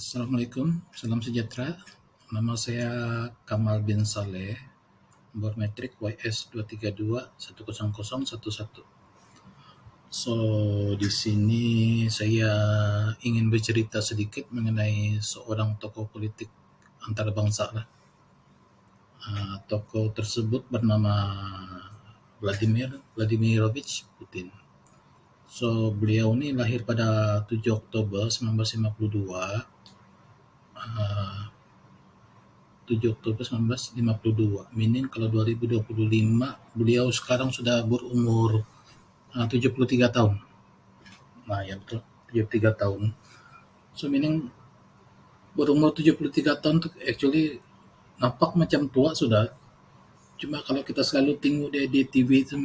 Assalamualaikum, salam sejahtera. Nama saya Kamal bin Saleh, bermetrik YS232100111. So, di sini saya ingin bercerita sedikit mengenai seorang tokoh politik antarabangsa lah. Tokoh tersebut bernama Vladimir Vladimirovich Putin. So, beliau ini lahir pada 7 Oktober 1952. 7 Oktober 1952, meaning kalau 2025 beliau sekarang sudah berumur 73 tahun. Nah, ya betul, 73 tahun. So, meaning berumur 73 tahun tuh actually nampak macam tua sudah. Cuma kalau kita selalu tengok dia di TV itu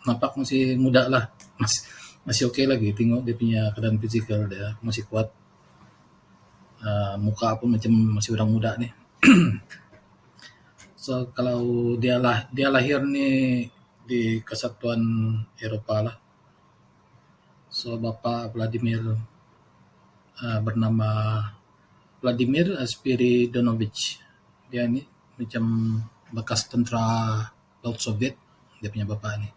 nampak masih muda lah. Masih oke lagi tengok dia punya keadaan fisikal, dia masih kuat. Muka pun macam masih orang muda nih. So, kalau dia lahir nih di Kesatuan Eropa lah. So, Bapak Vladimir bernama Vladimir Spiridonovich. Dia ini macam bekas tentera Laut Soviet, dia punya bapak ini.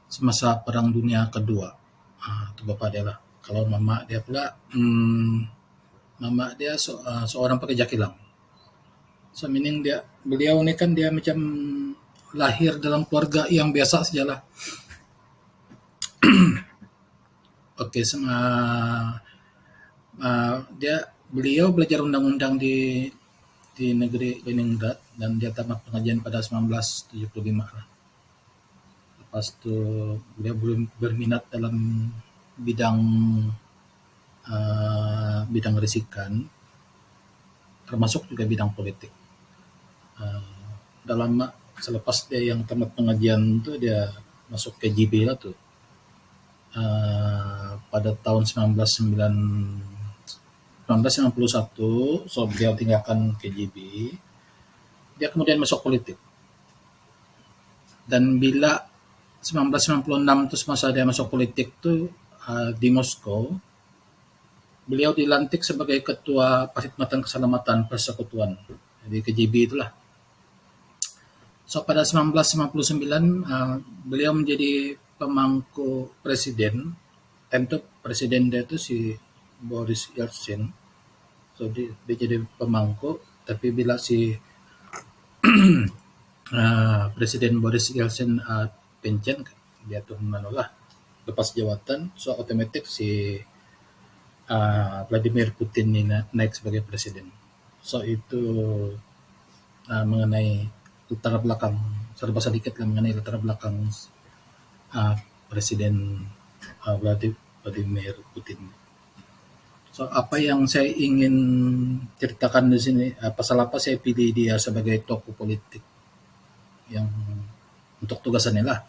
Semasa Perang Dunia Kedua. Itu bapak dia lah. Kalau mama dia pula, mama dia seorang pekerja kilang. So, meaning beliau ni kan dia macam lahir dalam keluarga yang biasa sajalah. Okey, beliau belajar undang-undang di negeri Leningrad dan dia tamat pengajian pada 1975 lah. Lepas tu beliau berminat dalam bidang risikan, termasuk juga bidang politik. Selepas dia yang tamat pengajian tu dia masuk KGB lah tu. Pada tahun 1991, so beliau tinggalkan KGB. Dia kemudian masuk politik. Dan bila 1996 tu semasa dia masuk politik tu di Moskow, beliau dilantik sebagai Ketua Perkhidmatan Keselamatan Persekutuan, jadi KGB itulah. So, pada 1999 beliau menjadi pemangku presiden. Time itu presiden dia itu si Boris Yeltsin. So, dia jadi pemangku, tapi bila si Presiden Boris Yeltsin pencen, dia tuh menolak lepas jawatan, so otomatis si Vladimir Putin ini naik sebagai presiden. So, itu mengenai latar belakang, serba sedikit lah mengenai latar belakang Presiden Vladimir Putin. So, apa yang saya ingin ceritakan di sini, pasal apa saya pilih dia sebagai tokoh politik yang untuk tugasannya lah.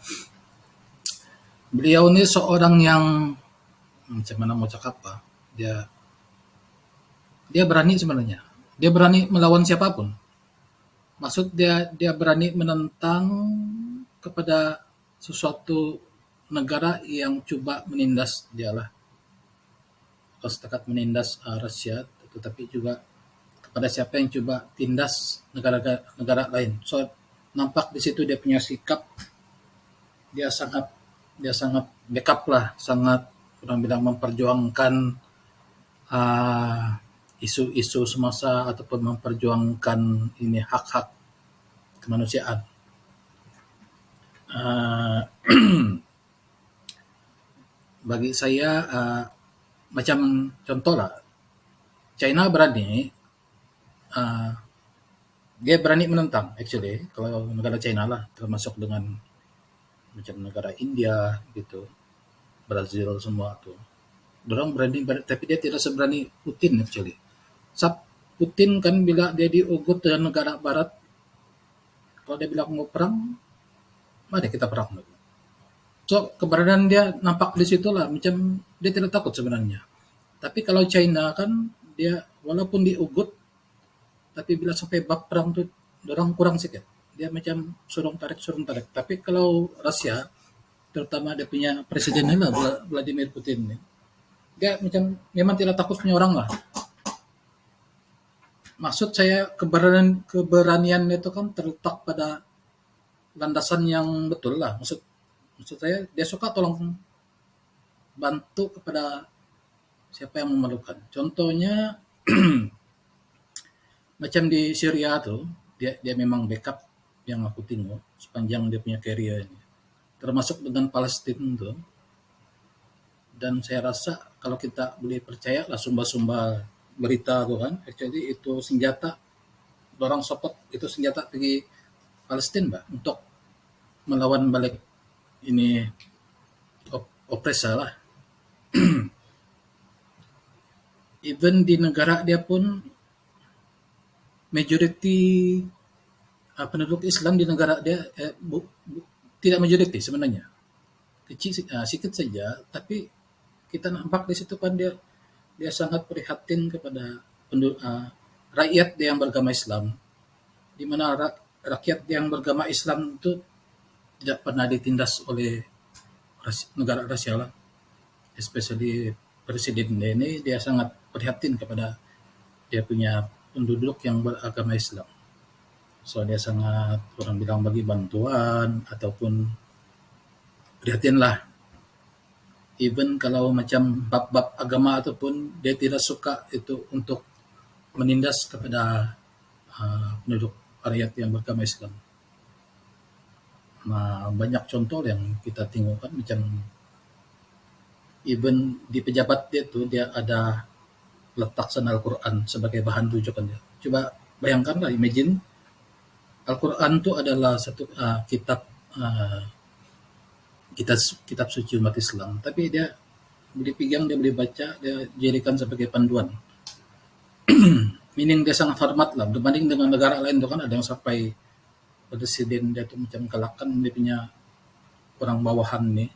Beliau ini seorang yang macam mana mau cakap apa, dia berani sebenarnya. Dia berani melawan siapapun. Maksud dia berani menentang kepada sesuatu negara yang coba menindas dia lah. Setakat menindas Rusia, tetapi juga kepada siapa yang coba tindas negara lain. So, nampak di situ dia punya sikap, dia sangat backup lah, sangat orang bilang memperjuangkan isu-isu semasa ataupun memperjuangkan ini hak-hak kemanusiaan. Bagi saya macam contoh lah, China berani, dia berani menentang actually, kalau negara China lah, termasuk dengan macam negara India gitu, Brazil semua tu. Dorang berani, tapi dia tidak seberani Putin actually. Putin kan bila dia diugut dengan negara barat, kalau dia bilang mau perang, mari kita perang. So, keberadaan dia nampak di situ lah, macam dia tidak takut sebenarnya. Tapi kalau China kan, dia walaupun diugut, tapi bila sampai bab perang tu, dorang kurang sikit. Dia macam surung tarik. Tapi kalau Rusia, terutama dia punya presidennya lah, Vladimir Putin, dia macam memang tidak takut punya orang lah. Maksud saya keberanian itu kan terletak pada landasan yang betul lah. Maksud saya dia suka tolong bantu kepada siapa yang memerlukan. Contohnya macam di Syria tuh, dia memang backup yang aku tengok sepanjang dia punya career ini. Termasuk dengan Palestina tuh. Dan saya rasa kalau kita boleh percaya lah sumber-sumber berita tuh kan, actually itu senjata, orang support itu senjata pergi Palestina Mbak, untuk melawan balik ini opresa lah. Even di negara dia pun majority penduduk Islam di negara dia tidak majority sebenarnya, kecil sedikit saja, tapi kita nampak di situ kan dia dia sangat prihatin kepada rakyat yang beragama Islam, di mana rakyat yang beragama Islam itu tidak pernah ditindas oleh negara rasial lah. Especially presiden ini dia sangat prihatin kepada dia punya penduduk yang beragama Islam. So dia sangat, orang bilang, bagi bantuan ataupun prihatin lah. Even kalau macam bab-bab agama ataupun dia tidak suka itu untuk menindas kepada penduduk rakyat yang beragama Islam. Nah, banyak contoh yang kita tengok kan, macam even di pejabat dia tuh dia ada letak sana Al-Quran sebagai bahan rujukan dia. Coba bayangkanlah, imagine Al-Quran itu adalah satu kitab kitab suci umat Islam, tapi dia boleh pegang, dia boleh baca, dia jadikan sebagai panduan. Meaning dia sangat hormat lah, berbanding dengan negara lain tuh kan ada yang sampai presiden dia tuh macam kalahkan dia punya orang bawahan nih.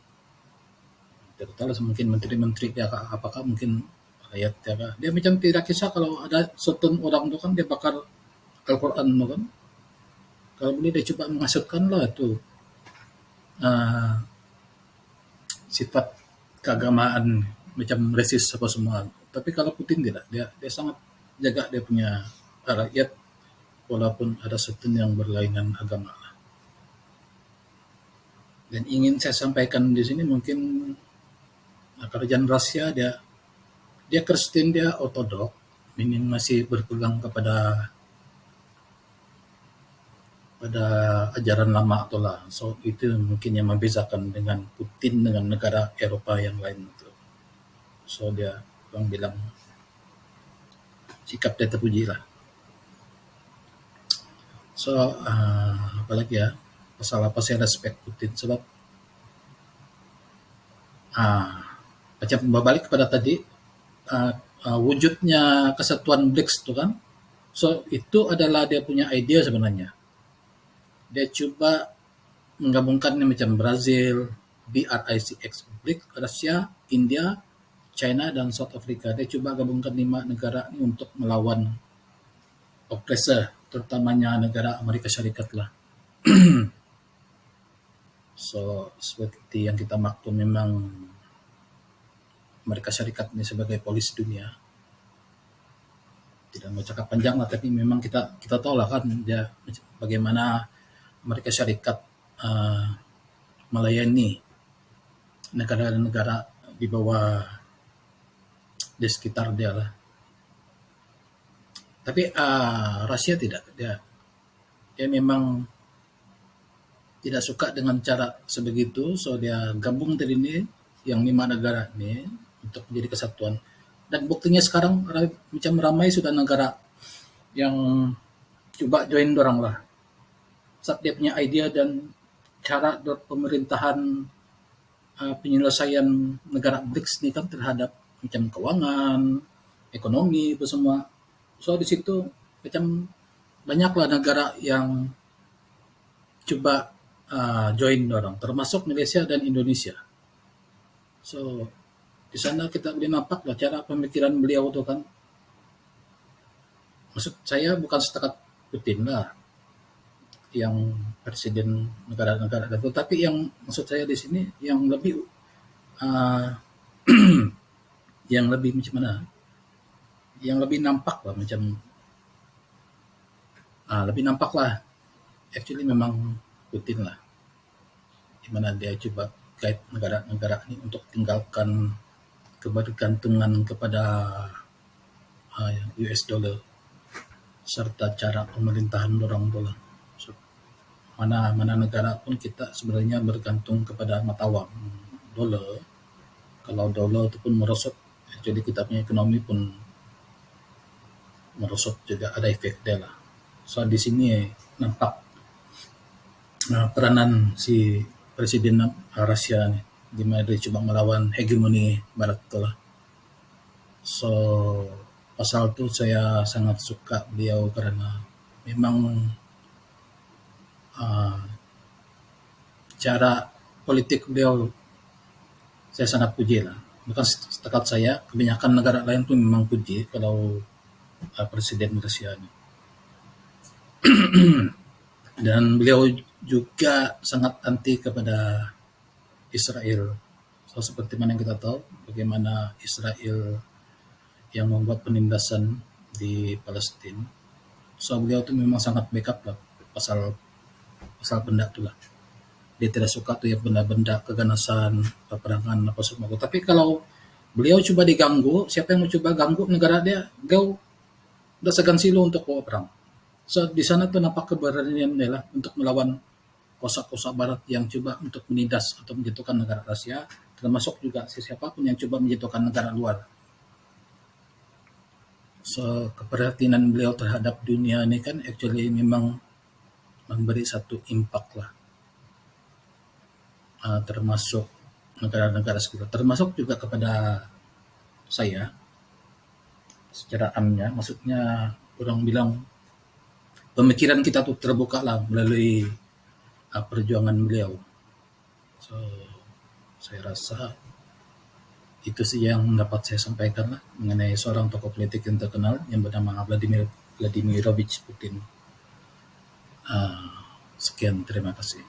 Tidak tahu lah, mungkin menteri-menteri dia apakah mungkin rakyat dia macam tidak kisah kalau ada certain orang tuh kan dia bakar Al-Quran tuh kan. Kalau boleh dia coba mengasutkan lah tuh sifat keagamaan macam resis apa semua. Tapi kalau Putin tidak, dia sangat jaga dia punya rakyat walaupun ada certain yang berlainan agama. Dan ingin saya sampaikan di sini mungkin kerajaan Rusia dia Kristen, dia ortodok, meaning masih berpegang kepada ajaran lama itulah. So itu mungkin yang membezakan dengan Putin dengan negara Eropa yang lain itu. So dia, orang bilang, sikap dia terpuji lah. So apalagi ya, pasal apa saya respect Putin, sebab macam berbalik kepada tadi, wujudnya kesatuan BRICS itu kan, so itu adalah dia punya idea sebenarnya. Dia coba menggabungkan macam Brazil, BRICS, BRICS, Rusia, India, China, dan South Africa. Dia coba gabungkan 5 negara ini untuk melawan oppressor, terutamanya negara Amerika Syarikat lah. So seperti yang kita maklum, memang Amerika Syarikat ini sebagai polis dunia. Tidak mau cakap panjang lah, tapi memang kita tahu lah kan dia bagaimana Amerika Syarikat melayani negara-negara di bawah, di sekitar dia lah. Tapi Rusia tidak, dia memang tidak suka dengan cara sebegitu, so dia gabung tadi ini yang 5 negara ini untuk menjadi kesatuan. Dan buktinya sekarang macam ramai sudah negara yang coba join dorang lah. Saat dia punya idea dan cara pemerintahan penyelesaian negara BRICS ini kan terhadap macam keuangan, ekonomi, itu semua. So di situ macam banyaklah negara yang coba join orang, termasuk Malaysia dan Indonesia. So di sana kita boleh nampak lah cara pemikiran beliau tu kan. Maksud saya bukan setakat Putin lah yang presiden negara-negara itu, tapi yang maksud saya di sini yang lebih yang lebih macam mana? Yang lebih nampak lah macam Lebih nampak lah. Actually memang Putin lah, di mana dia coba guide negara-negara ini untuk tinggalkan kebergantungan kepada US dollar serta cara pemerintahan orang dolar. So, mana negara pun kita sebenarnya bergantung kepada mata uang dolar. Kalau dolar itu pun merosot, jadi kita punya ekonomi pun merosot juga, ada efek dia lah. So di sini nampak peranan si Presiden Rusia nih, di mana dia coba melawan hegemoni Barat itulah. So pasal itu saya sangat suka beliau karena memang uh, cara politik beliau saya sangat puji lah. Bukan setakat saya, kebanyakan negara lain pun memang puji kalau Presiden Rusia ini. Dan beliau juga sangat anti kepada Israel. So seperti mana yang kita tahu, bagaimana Israel yang membuat penindasan di Palestina. So beliau itu memang sangat backup lah pasal benda itu lah. Dia tidak suka tuh ya benda-benda keganasan, peperangan apa semua. Tapi kalau beliau coba diganggu, siapa yang mau coba ganggu negara dia, udah segan silo untuk bawa perang. So di sana tuh nampak keberanian dia lah untuk melawan kosa-kosa Barat yang coba untuk menindas atau menjatuhkan negara Rusia, termasuk juga siapapun yang coba menjatuhkan negara luar. So keperhatian beliau terhadap dunia ini kan actually memang memberi satu impact lah, termasuk negara-negara sekitar, termasuk juga kepada saya secara amnya. Maksudnya orang bilang pemikiran kita tuh terbuka lah melalui perjuangan beliau. So saya rasa itu sih yang dapat saya sampaikan lah mengenai seorang tokoh politik yang terkenal yang bernama Vladimirovich Putin. Sekian, terima kasih.